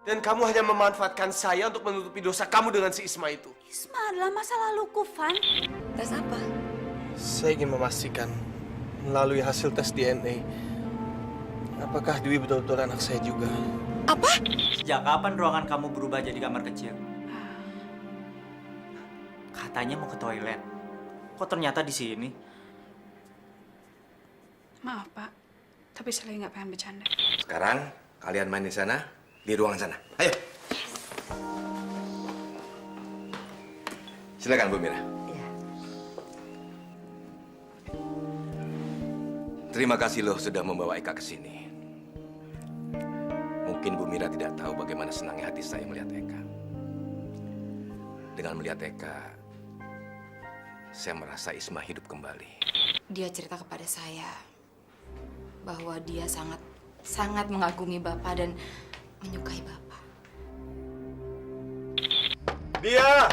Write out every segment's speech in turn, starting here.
Dan kamu hanya memanfaatkan saya untuk menutupi dosa kamu dengan si Isma itu. Isma adalah masa laluku, Van. Tes apa? Saya ingin memastikan melalui hasil tes DNA, apakah Dwi betul-betul anak saya juga. Apa? Sejak kapan ruangan kamu berubah jadi kamar kecil? Katanya mau ke toilet. Kok ternyata di sini? Maaf, Pak. Tapi saya lagi nggak pengen bercanda. Sekarang kalian main di sana, di ruangan sana. Ayo. Silakan Bu Mira. Iya. Terima kasih loh sudah membawa Eka ke sini. Mungkin Bu Mira tidak tahu bagaimana senangnya hati saya melihat Eka. Dengan melihat Eka, saya merasa Isma hidup kembali. Dia cerita kepada saya bahwa dia sangat mengagumi Bapak dan menyukai Bapak. Dia!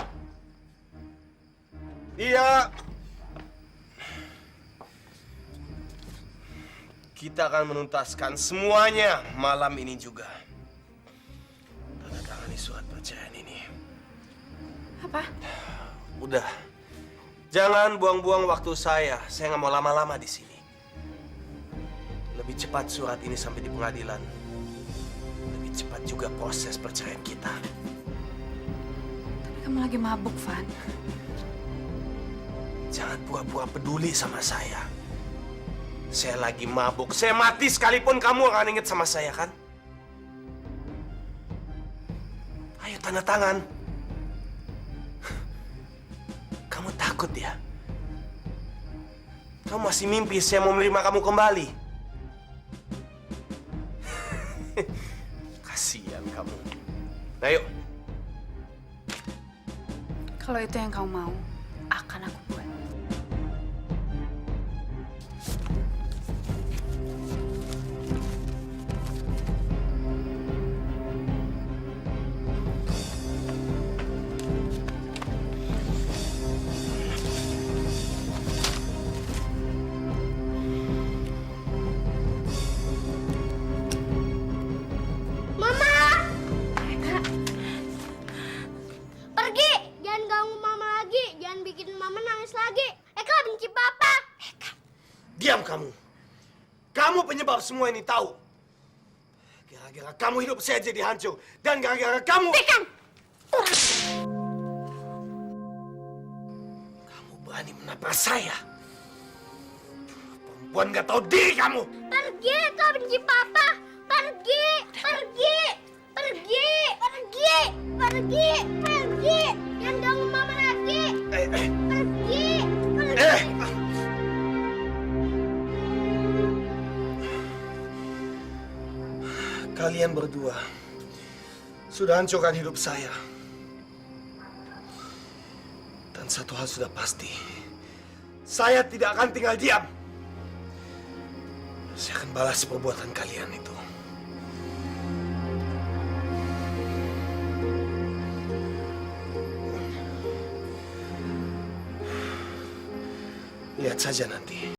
Kita akan menuntaskan semuanya malam ini juga. Tanda tangani surat perceraian ini. Apa? Udah. Jangan buang-buang waktu saya. Saya nggak mau lama-lama di sini. Lebih cepat surat ini sampai di pengadilan. Lebih cepat juga proses perceraian kita. Tapi kamu lagi mabuk, Van. Jangan pura-pura peduli sama saya. Saya lagi mabuk. Saya mati sekalipun kamu akan ingat sama saya, kan? Ayo tanda tangan. Kamu takut ya? Kamu masih mimpi saya mau menerima kamu kembali? Kasihan kamu. Nah, yuk. Kalau itu yang kamu mau, akan aku buat. Pergi! Jangan ganggu Mama lagi. Jangan bikin Mama nangis lagi. Eka benci Papa. Diam kamu. Kamu penyebab semua ini tahu. Gara-gara kamu hidup saya jadi hancur. Dan gara-gara kamu... Tekan! Kamu berani menabrak saya. Perempuan gak tahu diri kamu. Pergi! Eka benci Papa. Pergi! Pergi! Pergi! Pergi! Pergi! Pergi! Jangan ganggu Mama lagi. Pergi! Pergi! Kalian berdua sudah hancurkan hidup saya. Dan satu hal sudah pasti. Saya tidak akan tinggal diam. Saya akan balas perbuatan kalian itu. Lihat saja nanti.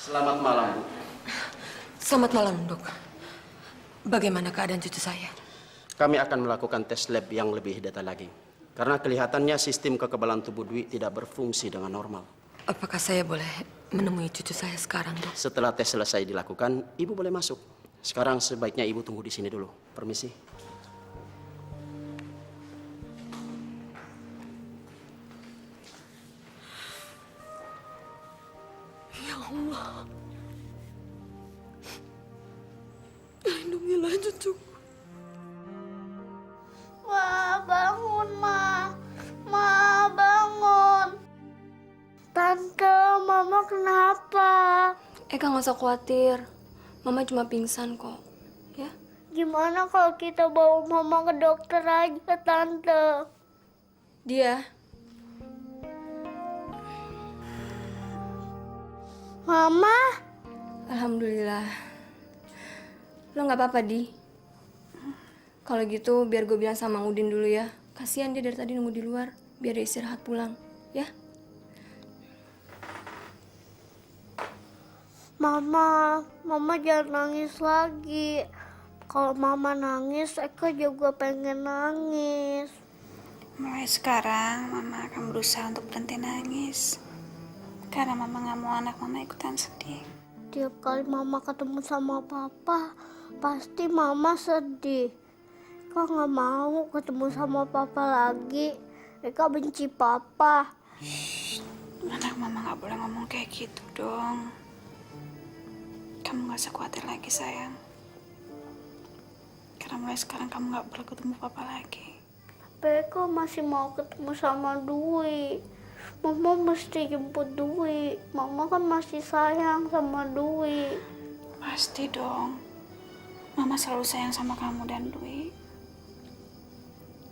Selamat malam, Bu. Selamat malam, Dok. Bagaimana keadaan cucu saya? Kami akan melakukan tes lab yang lebih detail lagi. Karena kelihatannya sistem kekebalan tubuh Dwi tidak berfungsi dengan normal. Apakah saya boleh menemui cucu saya sekarang, Dok? Setelah tes selesai dilakukan, Ibu boleh masuk. Sekarang sebaiknya Ibu tunggu di sini dulu. Permisi. Ya Allah. Lindungilah cucu. Ma, bangun, Ma. Ma, bangun. Tante, Mama kenapa? Eka nggak usah khawatir. Mama cuma pingsan kok. Ya? Gimana kalau kita bawa Mama ke dokter aja, Tante? Dia. Mama? Alhamdulillah. Lo nggak apa-apa, Di? Kalau gitu biar gue bilang sama Mang Udin dulu ya. Kasihan dia dari tadi nunggu di luar. Biar dia istirahat pulang. Ya? Mama jangan nangis lagi. Kalau Mama nangis, Eka juga pengen nangis. Mulai sekarang, Mama akan berusaha untuk berhenti nangis. Karena Mama gak mau anak Mama ikutan sedih. Tiap kali Mama ketemu sama Papa, pasti Mama sedih. Eka nggak mau ketemu sama Papa lagi. Eka benci Papa. Anak Mama gak boleh ngomong kayak gitu dong. Kamu gak usah khawatir lagi, sayang. Karena mulai sekarang kamu gak perlu ketemu Papa lagi. Tapi Eka masih mau ketemu sama Dwi. Mama mesti jemput Dwi. Mama kan masih sayang sama Dwi. Pasti dong. Mama selalu sayang sama kamu dan Dwi.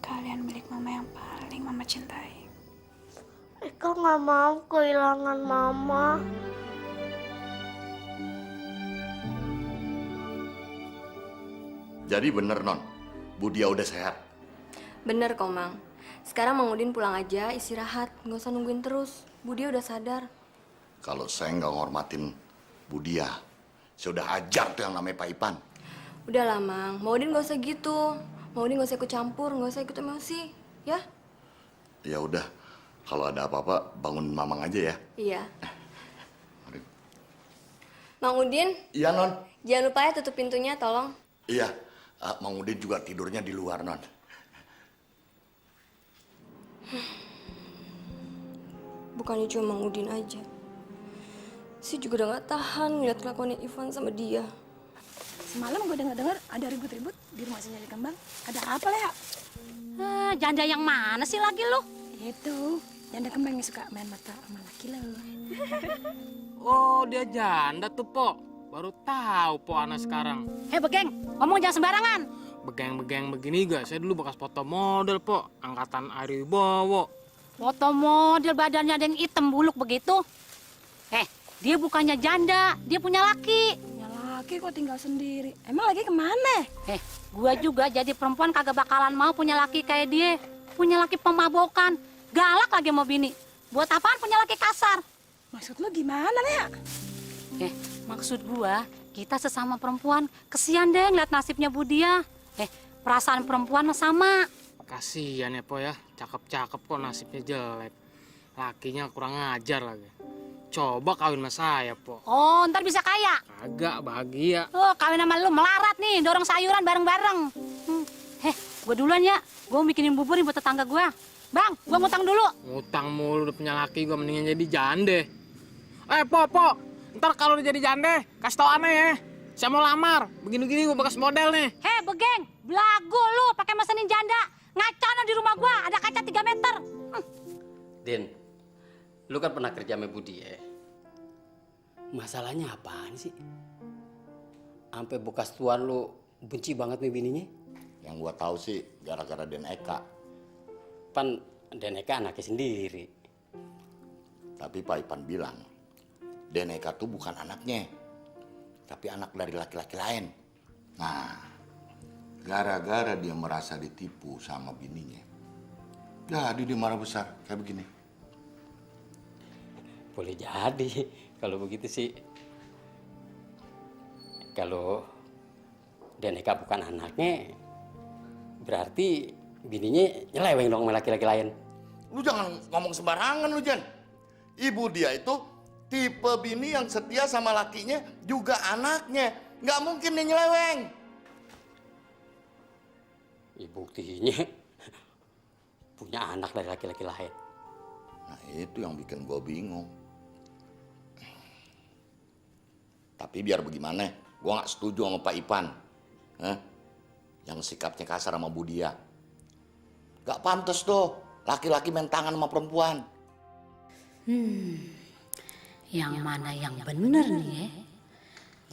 Kalian milik Mama yang paling Mama cintai. Eka nggak mau kehilangan Mama. Jadi bener, Non. Bu Dia udah sehat. Bener kok, Mang. Sekarang Mang Udin pulang aja, istirahat. Nggak usah nungguin terus. Bu dia udah sadar. Kalau saya nggak ngormatin Bu Dia, saya udah hajar tuh yang namanya Pak Ipan. Udah lah, Mang. Mang Udin nggak usah gitu. Mang Udin nggak usah ikut campur, nggak usah ikut emosi. Ya? Ya udah, kalau ada apa-apa bangunin Mamang aja ya. Iya. Mang Udin, Iya, Non. jangan lupa ya tutup pintunya, tolong. Iya, Mang Udin juga tidurnya di luar, Non. Bukannya cuma Mang Udin aja. Si juga udah gak tahan ngeliat kelakuannya Ivan sama dia. Semalam gue dengar ada ribut-ribut di rumah si Nyali Kembang. Ada apa, Lea? Janda yang mana sih lagi lo? Itu, janda kembang yang suka main mata sama laki lo. Oh, dia janda tuh, Po. Baru tahu Po anak sekarang. Begeng, ngomong jangan sembarangan. Begeng-begeng begini gak? Saya dulu bekas foto model, Po. Angkatan Ari Wibowo. Foto model badannya ada yang hitam buluk begitu. Dia bukannya janda, dia punya laki. Punya laki kok tinggal sendiri. Emang lagi kemana? Gua juga jadi perempuan kagak bakalan mau punya laki kayak dia. Punya laki pemabokan, galak lagi mau bini. Buat apaan punya laki kasar? Maksud lu gimana, Lea? Maksud gua, kita sesama perempuan, kesian deh ngeliat nasibnya Bu Dia. Perasaan perempuan mah sama. Kasian ya, Po ya. Cakep-cakep kok nasibnya jelek. Lakinya kurang ajar lagi. Coba kawin sama saya, Po. Oh, ntar bisa kaya. Agak bahagia. Oh, kawin sama lu melarat nih, dorong sayuran bareng-bareng. Gue duluan ya. Gue bikinin bubur nih buat tetangga gue. Bang, gue ngutang dulu. Ngutang mulu udah punya laki, gue mendingan jadi jande. Po. Ntar kalau udah jadi jande, kasih tau aneh ya. Saya mau lamar. Begini-begini gue bekas model nih. Begeng, belagu lu pakai mesenin janda. Ngacono di rumah gue, ada kaca 3 meter. Din, lu kan pernah kerja sama Budi ya? Masalahnya apaan sih? Sampai bekas tuan lu benci banget sama bininya? Yang gua tahu sih gara-gara Den Eka. Pan Den Eka anaknya sendiri. Tapi Pak Ipan bilang, Den Eka tuh bukan anaknya, tapi anak dari laki-laki lain. Nah, gara-gara dia merasa ditipu sama bininya, jadi dia marah besar kayak begini. Boleh jadi, kalau begitu sih Kalau Deneka bukan anaknya, berarti bininya nyeleweng dong sama laki-laki lain. Lu jangan ngomong sembarangan lu, Jan. Ibu dia itu tipe bini yang setia sama lakinya juga anaknya. Nggak mungkin dia nyeleweng. Buktinya punya anak dari laki-laki lain. Nah itu yang bikin gue bingung. Tapi biar bagaimana, gue nggak setuju sama Pak Ipan. Yang sikapnya kasar sama Budia. Gak pantas tuh laki-laki main tangan sama perempuan. Yang mana yang bener nih ya?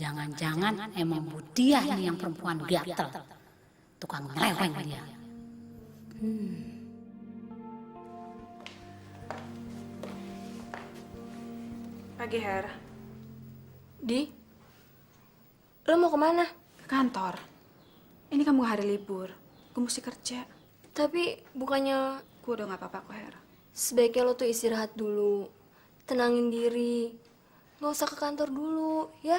Jangan-jangan emang Budiah nih yang perempuan gatel. Tukang ngeleweng dia. Pagi, Her. Di, lo mau kemana? Ke kantor. Ini kamu hari libur. Gue mesti kerja. Tapi bukannya Gue udah gak apa-apa kok, Her. sebaiknya lo tuh istirahat dulu, tenangin diri, nggak usah ke kantor dulu, ya?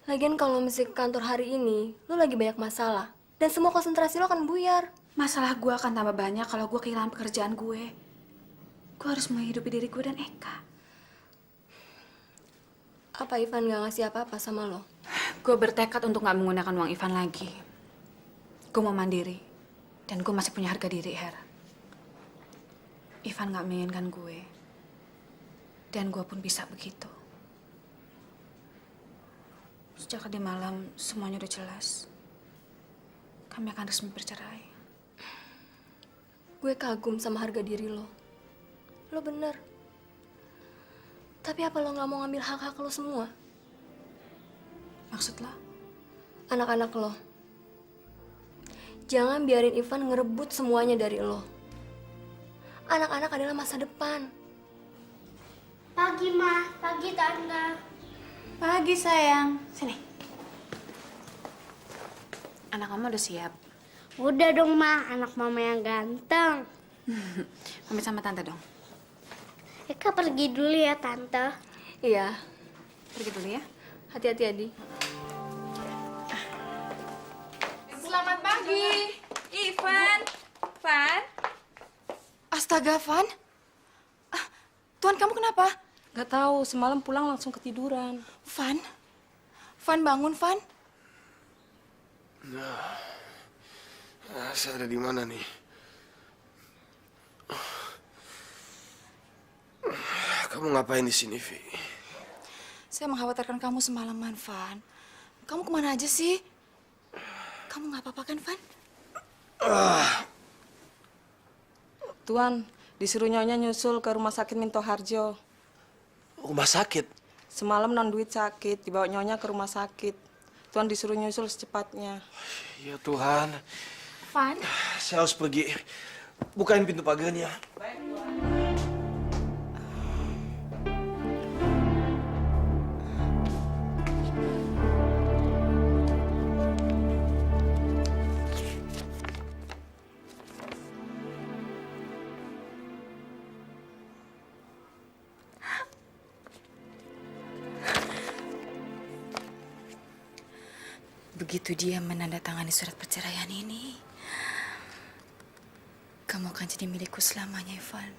Lagian kalau mesti ke kantor hari ini, lo lagi banyak masalah dan semua konsentrasi lo akan buyar. Masalah gue akan tambah banyak kalau gue kehilangan pekerjaan gue. Gue harus menghidupi diri gue dan Eka. Apa Ivan nggak ngasih apa-apa sama lo? Gue bertekad untuk gak menggunakan uang Ivan lagi. Gue mau mandiri. Dan gue masih punya harga diri, Her. Ivan gak menginginkan gue. Dan gue pun bisa begitu. Sejak tadi malam, semuanya udah jelas. Kami akan resmi bercerai. Gue kagum sama harga diri lo. Lo bener. Tapi apa lo nggak mau ngambil hak-hak lo semua? Maksud lo? Anak-anak lo. Jangan biarin Ivan ngerebut semuanya dari lo. Anak-anak adalah masa depan. Pagi, Ma. Pagi, Tante. Pagi, sayang. Sini. Anak kamu udah siap? Udah dong, Ma. Anak Mama yang ganteng. Pamit sama Tante dong. Eka pergi dulu ya, Tante. Iya. Pergi dulu ya. Hati-hati, Adi. Selamat pagi, Ivan. Van? Astaga, Van. Tuan, kamu kenapa? Gak tahu, semalam pulang langsung ketiduran. Van? Van, bangun, Van. Saya ada di mana nih? Kamu ngapain di sini, Vi? Saya mengkhawatirkan kamu semalaman, Van. Kamu kemana aja sih? Kamu nggak apa-apa kan, Van? Tuan, disuruh Nyonya nyusul ke rumah sakit Minto Harjo. Rumah sakit? Semalam non duit sakit, dibawa Nyonya ke rumah sakit. Tuan disuruh nyusul secepatnya. Ya Tuhan. Van? Saya harus pergi. Bukain pintu pagarnya. Begitu dia menandatangani surat perceraian ini, kamu akan jadi milikku selamanya, Ivan.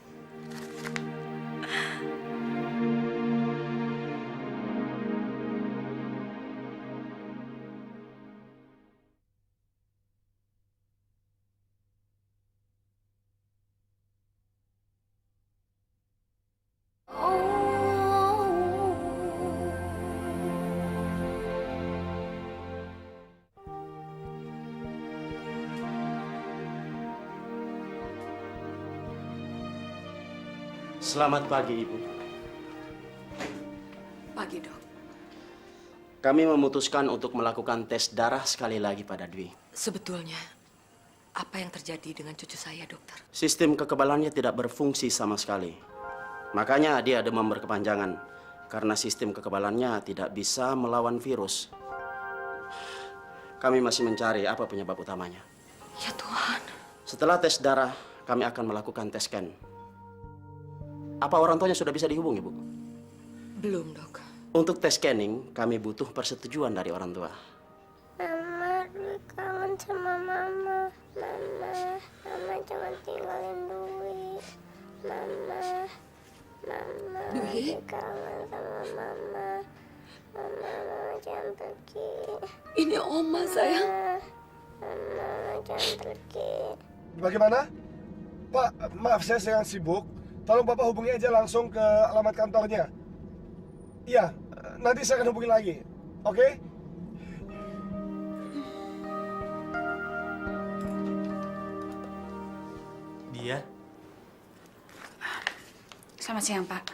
Selamat pagi, Ibu. Pagi, Dok. Kami memutuskan untuk melakukan tes darah sekali lagi pada Dwi. Sebetulnya, apa yang terjadi dengan cucu saya, dokter? Sistem kekebalannya tidak berfungsi sama sekali. Makanya dia demam berkepanjangan. Karena sistem kekebalannya tidak bisa melawan virus. Kami masih mencari apa penyebab utamanya. Ya Tuhan. Setelah tes darah, kami akan melakukan tes scan. Apa orang tuanya sudah bisa dihubungi, Bu? Belum, Dok. Untuk tes scanning, kami butuh persetujuan dari orang tua. Mama, Dwi kangen sama Mama. Mama jangan tinggalin Dwi. Mama Dwi kangen sama Mama. Mama jangan pergi. Ini Oma sayang. Mama jangan pergi. Bagaimana? Pak, maaf saya sedang sibuk. Tolong Bapak hubungi aja langsung ke alamat kantornya. Iya, nanti saya akan hubungi lagi. Oke? Dia? Selamat siang, Pak.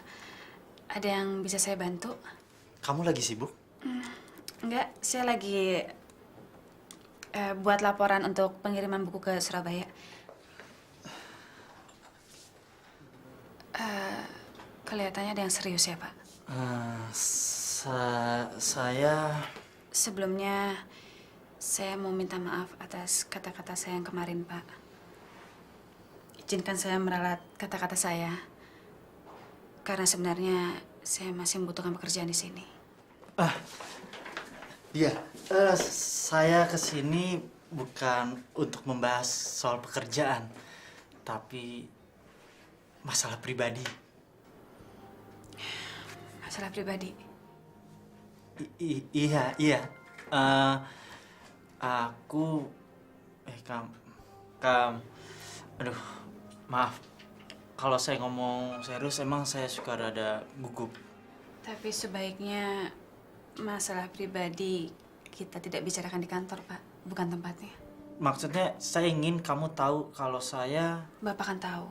Ada yang bisa saya bantu? Kamu lagi sibuk? Enggak, saya lagi buat laporan untuk pengiriman buku ke Surabaya. Kelihatannya ada yang serius ya, Pak? Saya... Sebelumnya, saya mau minta maaf atas kata-kata saya yang kemarin, Pak. Izinkan saya meralat kata-kata saya. Karena sebenarnya saya masih membutuhkan pekerjaan di sini. Dia, saya kesini bukan untuk membahas soal pekerjaan, tapi masalah pribadi. Masalah pribadi? Iya. Aku... Aduh, maaf. Kalau saya ngomong serius, emang saya suka rada gugup. Tapi sebaiknya masalah pribadi kita tidak bicarakan di kantor, Pak. Bukan tempatnya. Maksudnya, saya ingin kamu tahu kalau saya... Bapak kan tahu.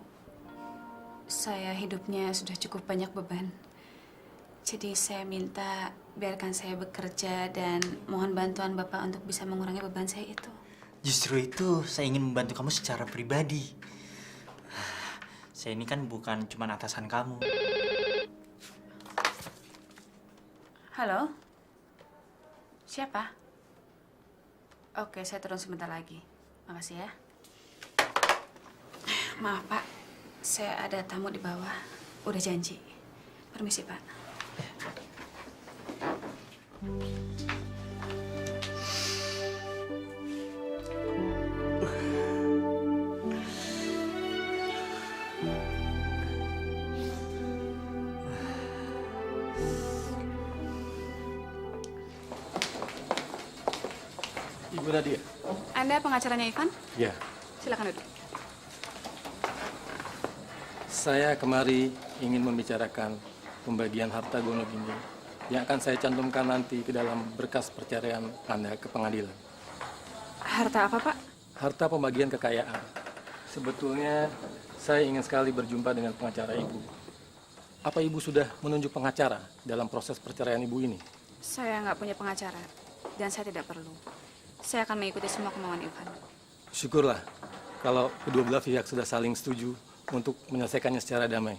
Saya hidupnya sudah cukup banyak beban. Jadi saya minta biarkan saya bekerja dan mohon bantuan Bapak untuk bisa mengurangi beban saya itu. Justru itu, saya ingin membantu kamu secara pribadi. Saya ini kan bukan cuma atasan kamu. Halo? Siapa? Oke, saya turun sebentar lagi. Makasih ya. Maaf, Pak. Saya ada tamu di bawah. Udah janji. Permisi, Pak. Ibu Nadia. Anda pengacaranya Ivan? Ya. Silakan duduk. Saya kemari ingin membicarakan pembagian harta Gonogini yang akan saya cantumkan nanti ke dalam berkas perceraian Anda ke pengadilan. Harta apa, Pak? Harta pembagian kekayaan. Sebetulnya saya ingin sekali berjumpa dengan pengacara Ibu. Apa Ibu sudah menunjuk pengacara dalam proses perceraian Ibu ini? Saya nggak punya pengacara dan saya tidak perlu. Saya akan mengikuti semua kemauan Ivan. Syukurlah kalau kedua belah pihak sudah saling setuju untuk menyelesaikannya secara damai.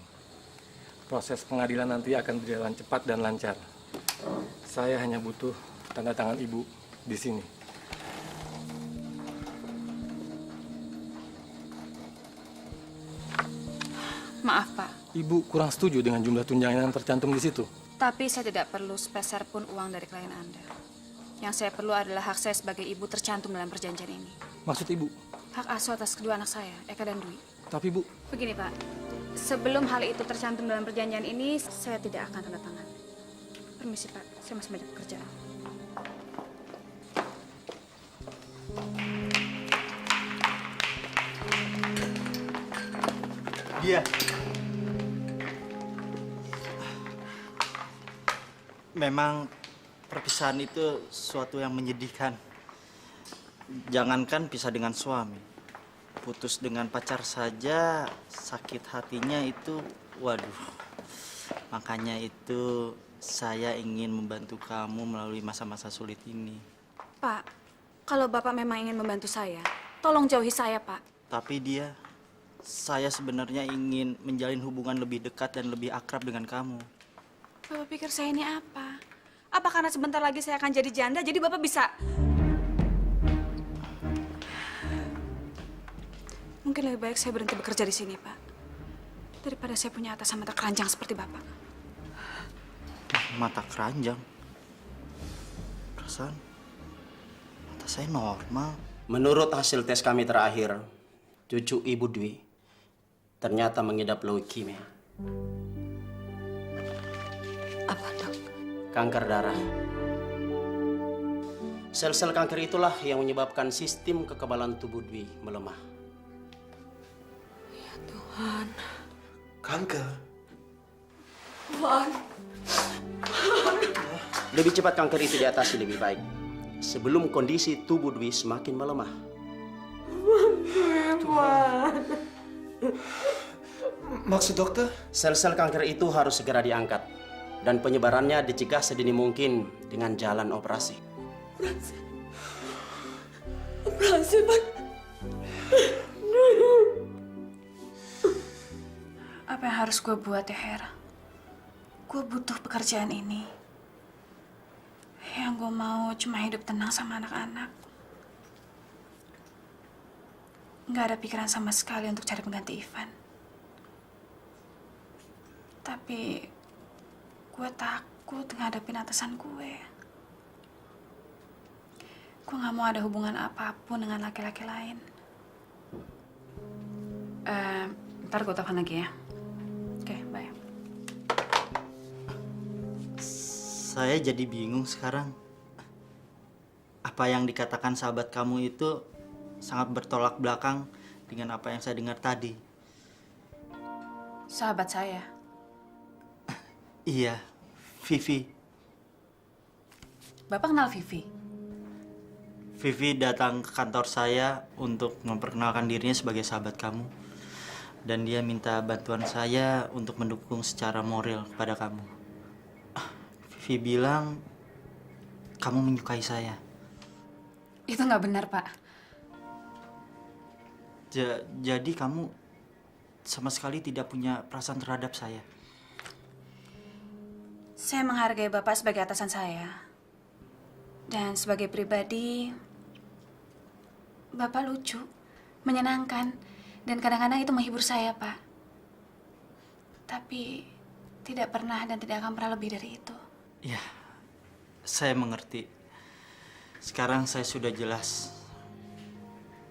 Proses pengadilan nanti akan berjalan cepat dan lancar. Saya hanya butuh tanda tangan Ibu di sini. Maaf, Pak. Ibu kurang setuju dengan jumlah tunjangan yang tercantum di situ. Tapi saya tidak perlu sepeser pun uang dari klien Anda. Yang saya perlu adalah hak saya sebagai ibu tercantum dalam perjanjian ini. Maksud Ibu? Hak asuh atas kedua anak saya, Eka dan Dwi. Tapi Bu... Begini, Pak. Sebelum hal itu tercantum dalam perjanjian ini, saya tidak akan tanda tangan. Permisi, Pak. Saya masih banyak pekerjaan. Dia. Memang perpisahan itu suatu yang menyedihkan. Jangankan pisah dengan suami, putus dengan pacar saja sakit hatinya itu, waduh. Makanya itu saya ingin membantu kamu melalui masa-masa sulit ini. Pak, kalau Bapak memang ingin membantu saya, tolong jauhi saya, Pak. Tapi saya sebenarnya ingin menjalin hubungan lebih dekat dan lebih akrab dengan kamu. Bapak pikir saya ini apa? Apa karena sebentar lagi saya akan jadi janda, jadi Bapak bisa... Mungkin lebih baik saya berhenti bekerja di sini, Pak. Daripada saya punya atasan mata keranjang seperti Bapak. mata keranjang. Perasaan mata saya normal. Menurut hasil tes kami terakhir, cucu Ibu Dwi ternyata mengidap leukemia. Apa, Dok? Kanker darah. Sel-sel kanker itulah yang menyebabkan sistem kekebalan tubuh Dwi melemah. Ya Tuhan. Kanker? Van. Lebih cepat kanker itu diatasi lebih baik sebelum kondisi tubuh Dwi semakin melemah. Maksud dokter? Sel-sel kanker itu harus segera diangkat dan penyebarannya dicegah sedini mungkin dengan jalan operasi. Operasi, Van. Apa yang harus gue buat ya, Her? Gue butuh pekerjaan ini. Yang gue mau cuma hidup tenang sama anak-anak. Nggak ada pikiran sama sekali untuk cari pengganti Ivan. Tapi gue takut ngadepin atasan gue. Gue nggak mau ada hubungan apapun dengan laki-laki lain. Ntar gue telepon lagi ya. Oke, bye. Saya jadi bingung sekarang. Apa yang dikatakan sahabat kamu itu sangat bertolak belakang dengan apa yang saya dengar tadi. Sahabat saya? Iya, Vivi. Bapak kenal Vivi? Vivi datang ke kantor saya untuk memperkenalkan dirinya sebagai sahabat kamu. Dan dia minta bantuan saya untuk mendukung secara moral kepada kamu. Vivi bilang kamu menyukai saya. Itu nggak benar, Pak. Jadi kamu sama sekali tidak punya perasaan terhadap saya? Saya menghargai Bapak sebagai atasan saya. Dan sebagai pribadi, Bapak lucu, menyenangkan, dan kadang-kadang itu menghibur saya, Pak. Tapi tidak pernah dan tidak akan pernah lebih dari itu. Ya, saya mengerti. Sekarang saya sudah jelas.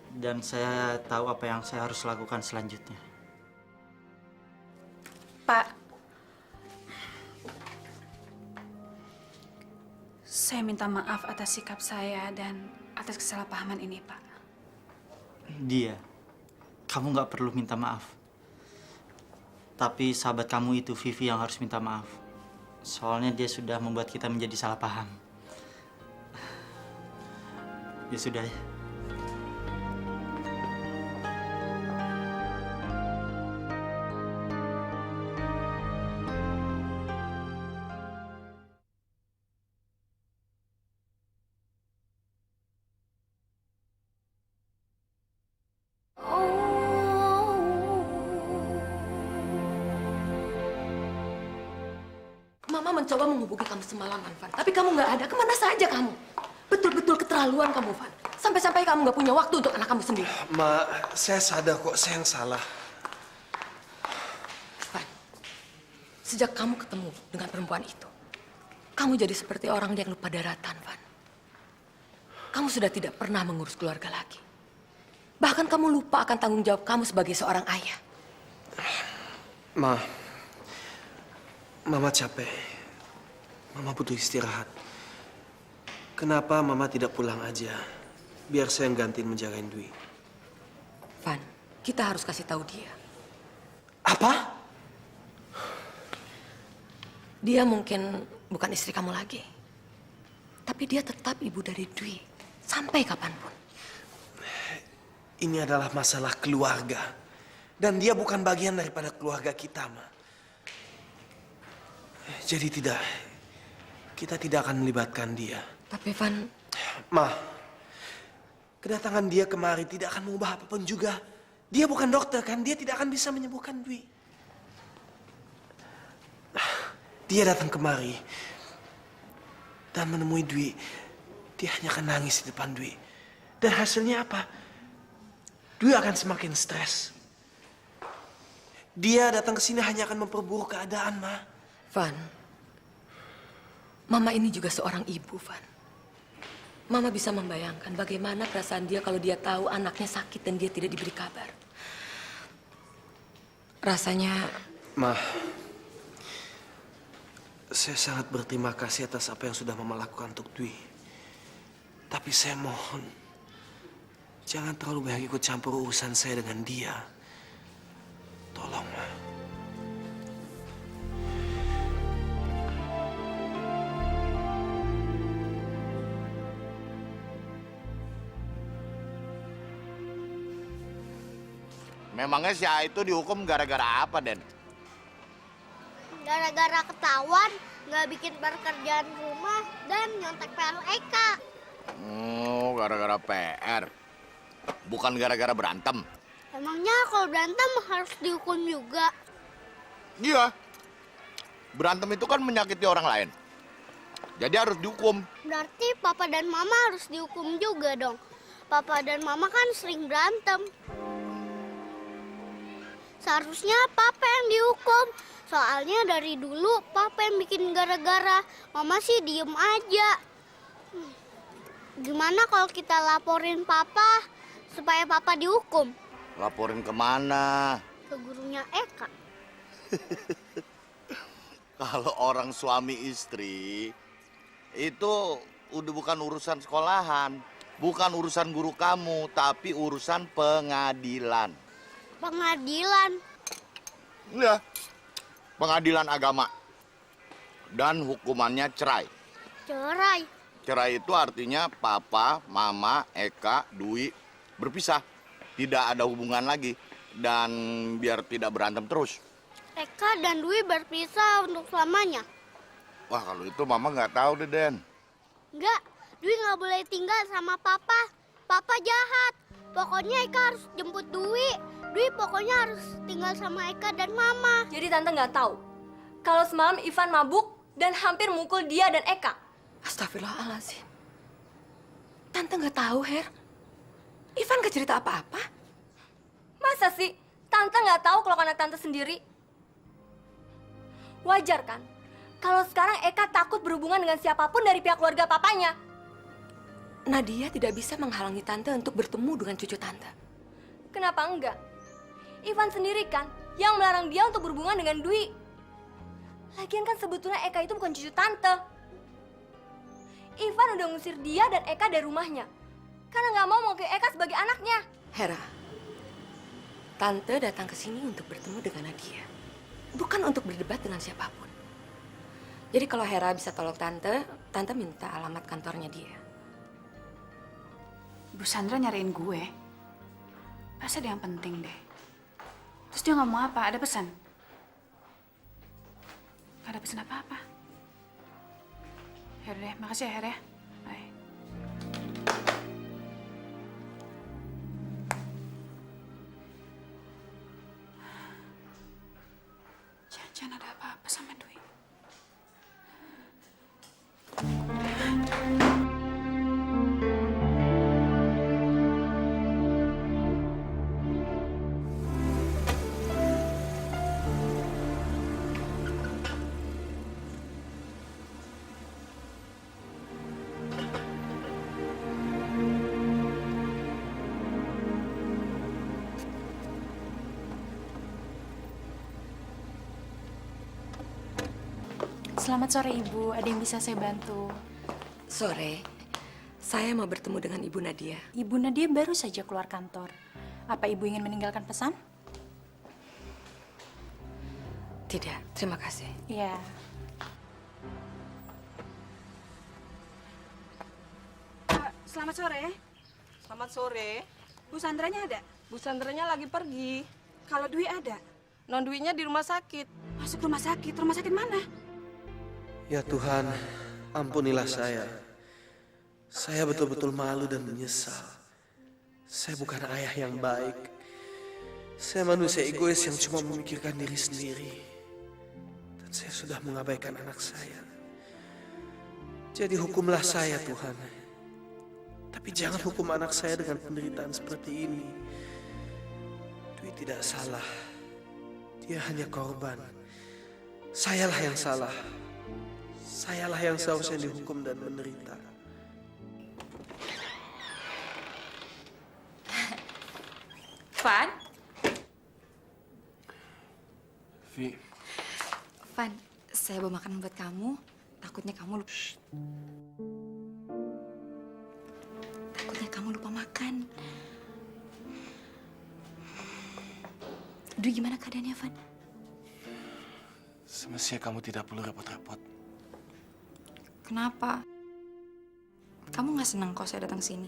Dan saya tahu apa yang saya harus lakukan selanjutnya. Pak, saya minta maaf atas sikap saya dan atas kesalahpahaman ini, Pak. Dia, kamu nggak perlu minta maaf. Tapi sahabat kamu itu, Vivi, yang harus minta maaf. Soalnya dia sudah membuat kita menjadi salah paham. Ya sudah ya. Mama mencoba menghubungi kamu semalaman, Van. Tapi kamu nggak ada. Kemana saja kamu? Betul-betul keterlaluan kamu, Van. Sampai-sampai kamu nggak punya waktu untuk anak kamu sendiri. Ma, saya sadar kok saya yang salah. Van, sejak kamu ketemu dengan perempuan itu, kamu jadi seperti orang yang lupa daratan, Van. Kamu sudah tidak pernah mengurus keluarga lagi. Bahkan kamu lupa akan tanggung jawab kamu sebagai seorang ayah. Ma, Mama capek. Mama butuh istirahat. Kenapa Mama tidak pulang aja? Biar saya yang gantiin menjagain Dwi. Van, kita harus kasih tahu dia. Apa? Dia mungkin bukan istri kamu lagi. Tapi dia tetap ibu dari Dwi. Sampai kapanpun. Ini adalah masalah keluarga. Dan dia bukan bagian daripada keluarga kita, Ma. Jadi kita tidak akan melibatkan dia. Tapi Van... Ma, kedatangan dia kemari tidak akan mengubah apapun juga. Dia bukan dokter kan, dia tidak akan bisa menyembuhkan Dwi. Dia datang kemari dan menemui Dwi. Dia hanya akan nangis di depan Dwi. Dan hasilnya apa? Dwi akan semakin stres. Dia datang ke sini hanya akan memperburuk keadaan, Ma. Van, Mama ini juga seorang ibu, Van. Mama bisa membayangkan bagaimana perasaan dia kalau dia tahu anaknya sakit dan dia tidak diberi kabar. Rasanya... Ma, saya sangat berterima kasih atas apa yang sudah Mama lakukan untuk Dwi. Tapi saya mohon, jangan terlalu banyak ikut campur urusan saya dengan dia. Tolong, Ma. Memangnya si A itu dihukum gara-gara apa, Den? Gara-gara ketahuan nggak bikin pekerjaan rumah dan nyontek PR Eka. Oh, gara-gara PR. Bukan gara-gara berantem. Emangnya kalau berantem harus dihukum juga? Iya. Berantem itu kan menyakiti orang lain. Jadi harus dihukum. Berarti Papa dan Mama harus dihukum juga dong. Papa dan Mama kan sering berantem. Seharusnya Papa yang dihukum. Soalnya dari dulu Papa yang bikin gara-gara. Mama sih diem aja. Gimana kalau kita laporin Papa supaya Papa dihukum? Laporin kemana? Ke gurunya Eka. Kalau orang suami istri, itu udah bukan urusan sekolahan. Bukan urusan guru kamu, tapi urusan pengadilan. Pengadilan? Iya, pengadilan agama. Dan hukumannya cerai. Cerai? Cerai itu artinya Papa, Mama, Eka, Dwi berpisah. Tidak ada hubungan lagi. Dan biar tidak berantem terus. Eka dan Dwi berpisah untuk selamanya? Wah, kalau itu Mama nggak tahu deh, Den. Enggak, Dwi nggak boleh tinggal sama Papa. Papa jahat. Pokoknya Eka harus jemput Dwi. Dwi pokoknya harus tinggal sama Eka dan Mama. Jadi Tante nggak tahu kalau semalam Ivan mabuk dan hampir mukul dia dan Eka. Astagfirullahaladzim. Tante nggak tahu, Her. Ivan nggak cerita apa-apa. Masa sih Tante nggak tahu kalau anak Tante sendiri? Wajar kan kalau sekarang Eka takut berhubungan dengan siapapun dari pihak keluarga papanya. Nadia tidak bisa menghalangi Tante untuk bertemu dengan cucu Tante. Kenapa enggak? Ivan sendiri kan yang melarang dia untuk berhubungan dengan Dwi. Lagian kan sebetulnya Eka itu bukan cucu Tante. Ivan udah ngusir dia dan Eka dari rumahnya karena nggak mau mengakui Eka sebagai anaknya. Hera, Tante datang ke sini untuk bertemu dengan Nadia, bukan untuk berdebat dengan siapapun. Jadi kalau Hera bisa tolong Tante, Tante minta alamat kantornya dia. Bu Sandra nyariin gue. Pasti ada yang penting deh. Terus dia ngomong apa? Ada pesan? Gak ada pesan apa-apa. Yaudah deh, makasih ya Her ya. Bye. Jangan ada apa-apa sama Dwi. Selamat sore Ibu, ada yang bisa saya bantu? Sore, saya mau bertemu dengan Ibu Nadia. Ibu Nadia baru saja keluar kantor. Apa Ibu ingin meninggalkan pesan? Tidak, terima kasih. Iya. Selamat sore. Selamat sore. Bu Sandranya ada? Bu Sandranya lagi pergi. Kalau Dwi ada? Non Dwinya di rumah sakit. Masuk rumah sakit? Rumah sakit mana? Ya Tuhan, ampunilah saya. Saya betul-betul malu dan menyesal. Saya bukan ayah yang baik. Saya manusia egois yang cuma memikirkan diri sendiri. Dan saya sudah mengabaikan anak saya. Jadi hukumlah saya, Tuhan. Tapi jangan hukum anak saya dengan penderitaan seperti ini. Dwi tidak salah. Dia hanya korban. Sayalah yang salah. Sayalah yang seharusnya dihukum dan menderita. Van? Vi, Van, saya bawa makanan buat kamu. Takutnya kamu lupa. Takutnya kamu lupa makan. Dwi, gimana keadaannya, Van? semestinya kamu tidak perlu repot-repot. Kenapa? Kamu nggak senang kalau saya datang sini?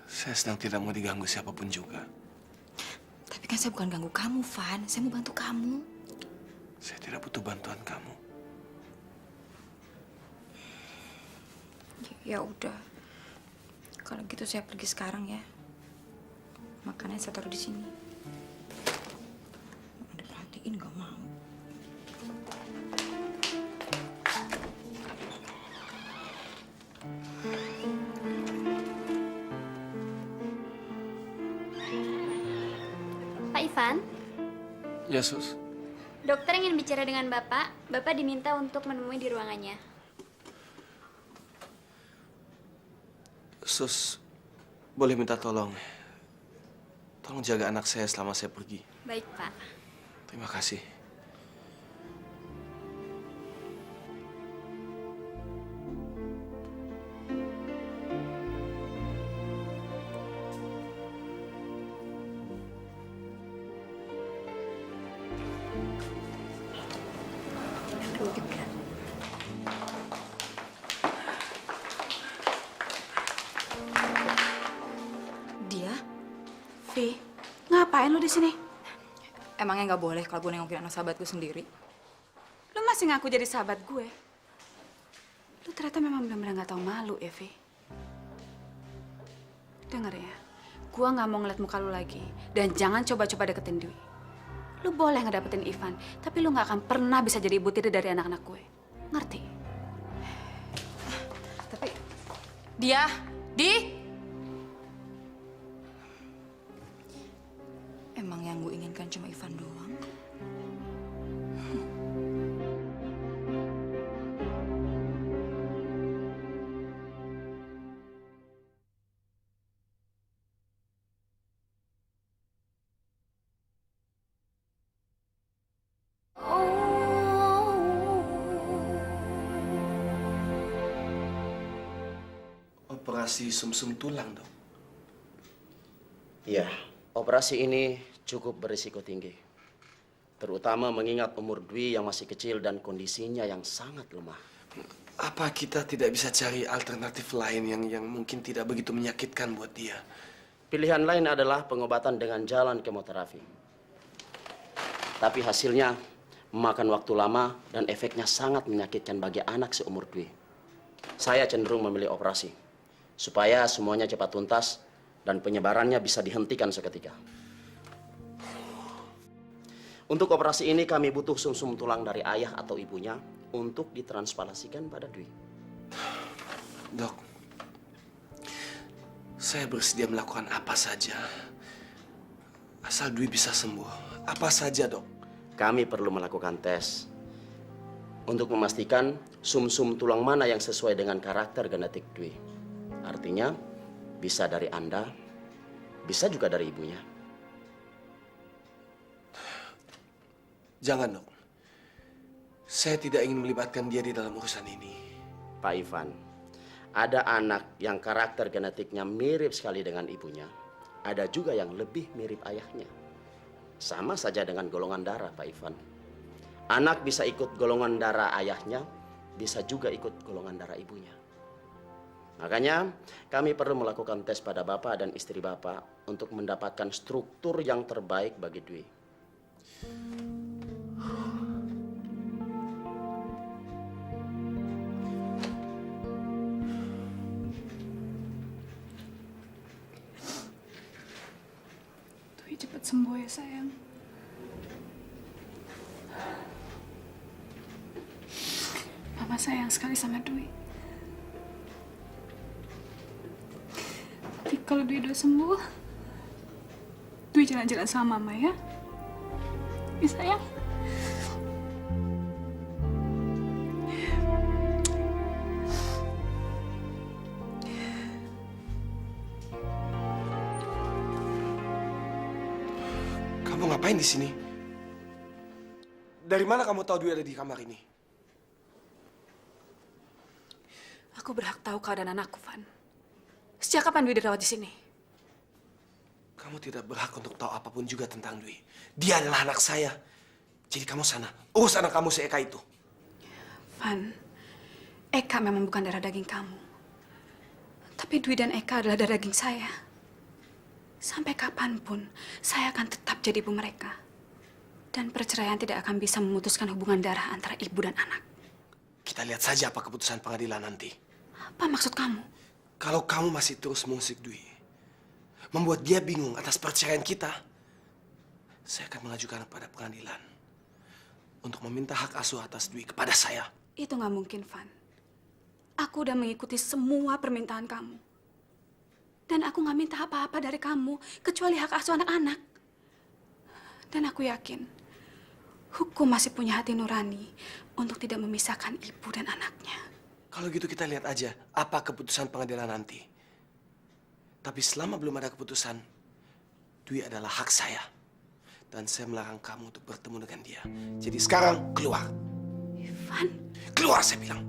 Saya sedang tidak mau diganggu siapapun juga. Tapi kan saya bukan ganggu kamu, Van. Saya mau bantu kamu. Saya tidak butuh bantuan kamu. Ya udah. Kalau gitu saya pergi sekarang ya. Makannya saya taruh di sini. Udah perhatiin nggak mau. Pak Ivan, Yesus, dokter ingin bicara dengan Bapak. Bapak diminta untuk menemui di ruangannya. Sus, boleh minta tolong? Tolong jaga anak saya selama saya pergi. Baik, Pak. Terima kasih. Dia? Vi, ngapain lu di sini? Emangnya nggak boleh kalau gue nengokin anak sahabatku sendiri? Lu masih ngaku jadi sahabat gue? Lu ternyata memang benar-benar nggak tahu malu ya, Vi. Dengar ya, gue nggak mau ngeliat muka lu lagi. Dan jangan coba-coba deketin Dwi. Lu boleh ngedapetin Ivan, tapi lu nggak akan pernah bisa jadi ibu tiri dari anak-anak gue. Ngerti? Tapi dia, emang yang gue inginkan cuma Ivan doang? Operasi sumsum tulang, Dok. Iya, operasi ini cukup berisiko tinggi. Terutama mengingat umur Dwi yang masih kecil dan kondisinya yang sangat lemah. Apa kita tidak bisa cari alternatif lain yang mungkin tidak begitu menyakitkan buat dia? Pilihan lain adalah pengobatan dengan jalan kemoterapi. Tapi hasilnya memakan waktu lama dan efeknya sangat menyakitkan bagi anak seumur Dwi. Saya cenderung memilih operasi, supaya semuanya cepat tuntas dan penyebarannya bisa dihentikan seketika. Untuk operasi ini kami butuh sumsum tulang dari ayah atau ibunya untuk ditransplantasikan pada Dwi. Dok, saya bersedia melakukan apa saja. Asal Dwi bisa sembuh. Apa saja, Dok. Kami perlu melakukan tes untuk memastikan sumsum tulang mana yang sesuai dengan karakter genetik Dwi. Artinya, bisa dari Anda, bisa juga dari ibunya. Jangan, Dok. Saya tidak ingin melibatkan dia di dalam urusan ini. Pak Ivan, ada anak yang karakter genetiknya mirip sekali dengan ibunya. Ada juga yang lebih mirip ayahnya. Sama saja dengan golongan darah, Pak Ivan. Anak bisa ikut golongan darah ayahnya, bisa juga ikut golongan darah ibunya. Makanya, kami perlu melakukan tes pada Bapak dan istri Bapak untuk mendapatkan struktur yang terbaik bagi Dwi. Dwi cepat sembuh ya, sayang. Mama sayang sekali sama Dwi. Tapi kalau Dwi udah sembuh, Dwi jalan-jalan sama Mama ya. Ya sayang. Kamu ngapain di sini? Dari mana kamu tahu Dwi ada di kamar ini? Aku berhak tahu keadaan anakku, Van. Sejak kapan Dwi dirawat di sini? Kamu tidak berhak untuk tahu apapun juga tentang Dwi. Dia adalah anak saya. Jadi kamu sana, urus anak kamu si Eka itu. Van, Eka memang bukan darah daging kamu. Tapi Dwi dan Eka adalah darah daging saya. Sampai kapanpun, saya akan tetap jadi ibu mereka. Dan perceraian tidak akan bisa memutuskan hubungan darah antara ibu dan anak. Kita lihat saja apa keputusan pengadilan nanti. Apa maksud kamu? Kalau kamu masih terus mengusik Dwi, membuat dia bingung atas perceraian kita, saya akan mengajukan pada pengadilan untuk meminta hak asuh atas Dwi kepada saya. Itu nggak mungkin, Van. Aku udah mengikuti semua permintaan kamu. Dan aku nggak minta apa-apa dari kamu, kecuali hak asuh anak-anak. Dan aku yakin, hukum masih punya hati nurani untuk tidak memisahkan ibu dan anaknya. Kalau gitu kita lihat aja apa keputusan pengadilan nanti. Tapi selama belum ada keputusan, Dwi adalah hak saya. Dan saya melarang kamu untuk bertemu dengan dia. Jadi sekarang keluar. Ivan. Keluar saya bilang.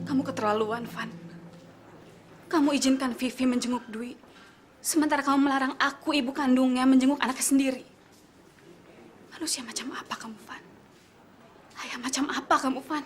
Kamu keterlaluan, Van. Kamu izinkan Vivi menjenguk Dwi. Sementara kamu melarang aku, ibu kandungnya, menjenguk anaknya sendiri. Manusia macam apa kamu, Van? Ayah macam apa kamu, Van?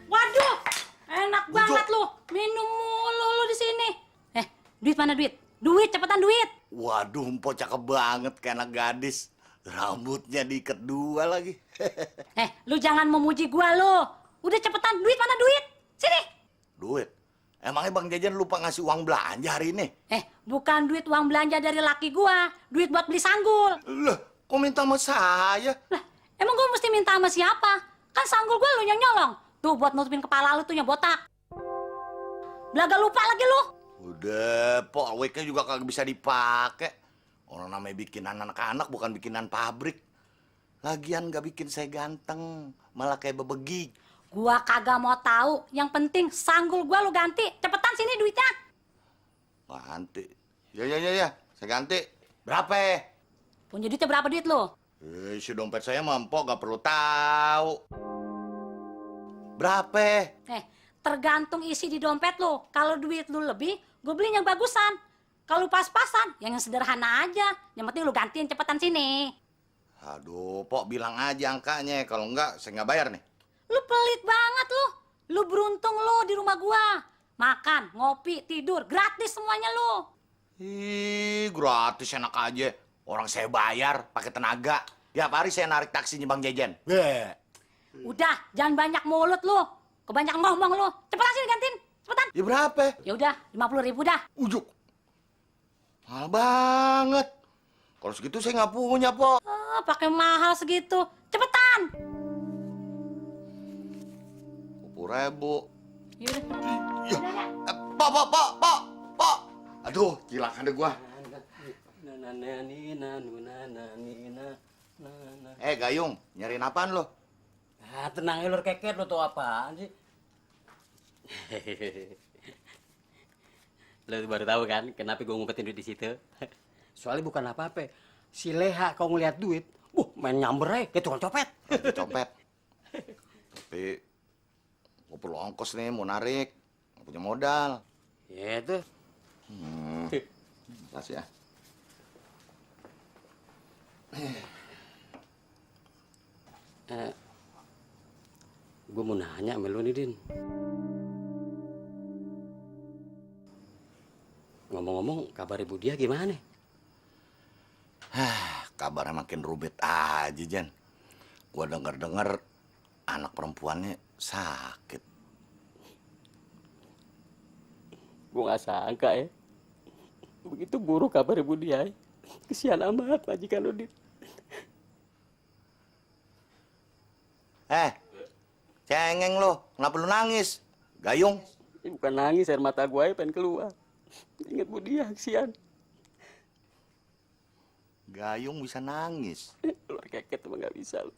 Waduh, enak banget lu. Minum mulu lu di sini. Duit mana duit? Duit, cepetan duit. Waduh, Mpok cakep banget kayak anak gadis. Rambutnya diikat dua lagi. Lu jangan memuji gua lu. Udah cepetan, duit mana duit? Sini. Duit? Emangnya Bang Jajan lupa ngasih uang belanja hari ini? Bukan duit uang belanja dari laki gua. Duit buat beli sanggul. Lah, kok minta sama saya? Lah, emang gua mesti minta sama siapa? Kan sanggul gua lu yang nyolong. Tuh buat nutupin kepala lu tuh yang botak. Belaga lupa lagi lu. Udah, Pok, aweknya juga kagak bisa dipakai. Orang namanya bikinan anak-anak bukan bikinan pabrik. Lagian gak bikin saya ganteng, malah kayak bebegik. Gua kagak mau tahu. Yang penting sanggul gua lu ganti. Cepetan sini duitnya. Ganti. Ya, saya ganti. Berapa? Punya duitnya berapa duit lu? Si dompet saya mah Mpok gak perlu tahu. Berapa? Tergantung isi di dompet lu. Kalau duit lu lebih, gue beli yang bagusan. Kalau pas-pasan, yang sederhana aja. Yang penting lu gantiin cepetan sini. Aduh, Pok bilang aja angkanya. Kalau enggak, saya nggak bayar nih. Lu pelit banget lu. Lu beruntung lu di rumah gua. Makan, ngopi, tidur, gratis semuanya lu. Ih, gratis enak aja. Orang saya bayar pakai tenaga. Tiap hari saya narik taksinya Bang Jajan. Udah, jangan banyak mulut lu. Kebanyakan ngomong lu. Cepetan sini gantiin. Cepetan. Ya berapa? Ya udah, 50.000 dah. Ujuk. Mahal banget. Kalau segitu saya nggak punya, Pok. Pakai mahal segitu. Cepetan. 10.000. Yaudah. Pok. Aduh, cilakan deh gua. Gayung, nyariin apaan lo? Tenang ya, lur keket lo tuh apaan sih? Lo baru tahu kan kenapa gue ngumpetin duit di situ? Soalnya bukan apa-apa. Si Leha kalau ngeliat duit, main nyamber aja kayak tukang copet. Copet. Tapi gue perlu ongkos nih, mau narik. Nggak punya modal. Ya itu. Makasih ya. Gue mau nanya sama lu nih, Din. Ngomong-ngomong, kabar ibu dia gimana? Kabarnya makin rumit aja, Jan. Gua denger-denger anak perempuannya sakit. Gue gak sangka ya. Begitu buruk kabar Ibu dia. Kesian amat majikan lu, Dit. Cengeng lo, kenapa lu nangis? Gayung? Bukan nangis, air mata gue pengen keluar. Ingat Bu dia, kesian. Gayung bisa nangis. Keluar keket emang gak bisa lu.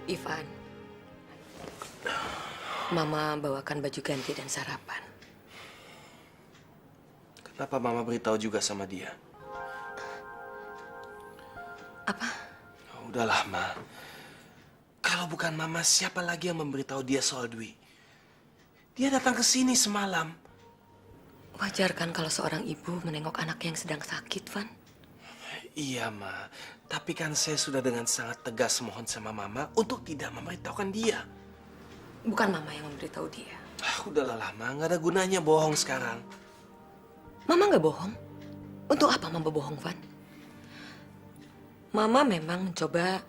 Ivan, Mama bawakan baju ganti dan sarapan. Kenapa Mama beritahu juga sama dia? Apa? Udahlah, Ma. Kalau bukan Mama, siapa lagi yang memberitahu dia soal Dwi? Dia datang ke sini semalam. Wajar kan kalau seorang ibu menengok anaknya yang sedang sakit, Van? Iya, Ma. Tapi kan saya sudah dengan sangat tegas mohon sama Mama untuk tidak memberitahukan dia. Bukan Mama yang memberitahu dia. Udahlah, Ma. Nggak ada gunanya bohong sekarang. Mama nggak bohong. Untuk apa Mama bohong, Van? Mama memang mencoba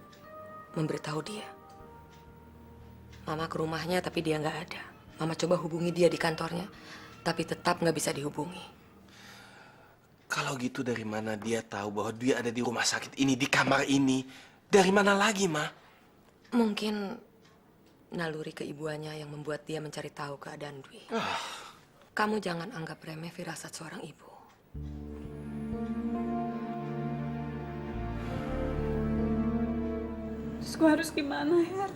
memberitahu dia. Mama ke rumahnya tapi dia nggak ada. Mama coba hubungi dia di kantornya, tapi tetap nggak bisa dihubungi. Kalau gitu dari mana dia tahu bahwa Dwi ada di rumah sakit ini, di kamar ini? Dari mana lagi, Ma? Mungkin naluri keibuannya yang membuat dia mencari tahu keadaan Dwi. Kamu jangan anggap remeh firasat seorang ibu. Terus gue harus gimana, Her?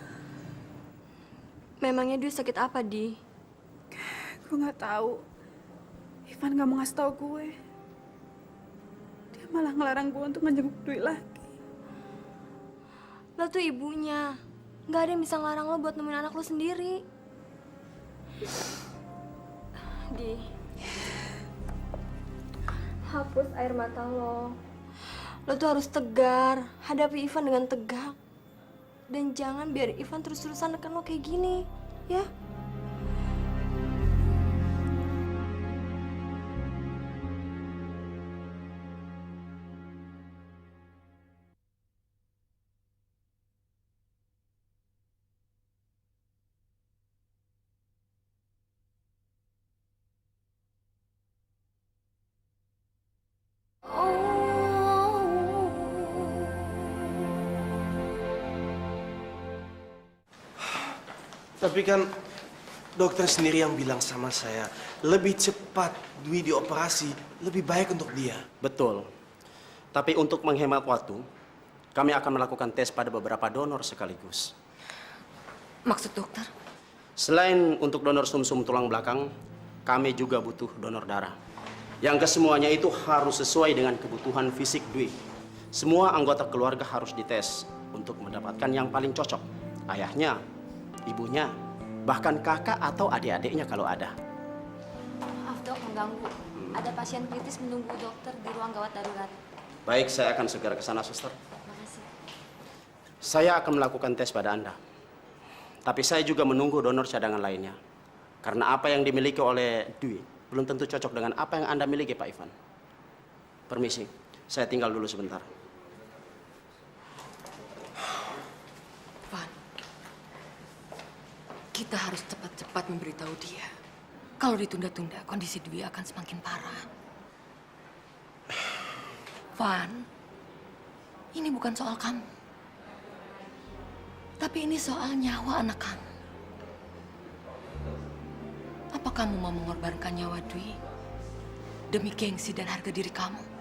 Memangnya dia sakit apa, Di? Gue nggak tahu. Ivan nggak mau ngasih tahu gue. Dia malah ngelarang gue untuk ngejenguk Dwi lagi. Lo tuh ibunya. Nggak ada yang bisa ngelarang lo buat nemuin anak lo sendiri. Di, hapus air mata lo. Lo tuh harus tegar. Hadapi Ivan dengan tegak. Dan jangan biar Ivan terus-terusan neken lo kayak gini, ya? Tapi kan dokter sendiri yang bilang sama saya, lebih cepat Dwi dioperasi, lebih baik untuk dia. Betul. Tapi untuk menghemat waktu, kami akan melakukan tes pada beberapa donor sekaligus. Maksud dokter? Selain untuk donor sumsum tulang belakang, kami juga butuh donor darah. Yang kesemuanya itu harus sesuai dengan kebutuhan fisik Dwi. Semua anggota keluarga harus dites untuk mendapatkan yang paling cocok. Ayahnya, ibunya, bahkan kakak atau adik-adiknya kalau ada. Maaf dok, mengganggu. Ada pasien kritis menunggu dokter di ruang gawat darurat. Baik, saya akan segera ke sana, suster. Makasih. Saya akan melakukan tes pada Anda. Tapi saya juga menunggu donor cadangan lainnya. Karena apa yang dimiliki oleh Dwi belum tentu cocok dengan apa yang Anda miliki, Pak Ivan. Permisi, saya tinggal dulu sebentar. Van, kita harus cepat-cepat memberitahu dia. Kalau ditunda-tunda, kondisi Dwi akan semakin parah. Van, ini bukan soal kamu. Tapi ini soal nyawa anak kamu. Apa kamu mau mengorbankan nyawa Dwi demi gengsi dan harga diri kamu?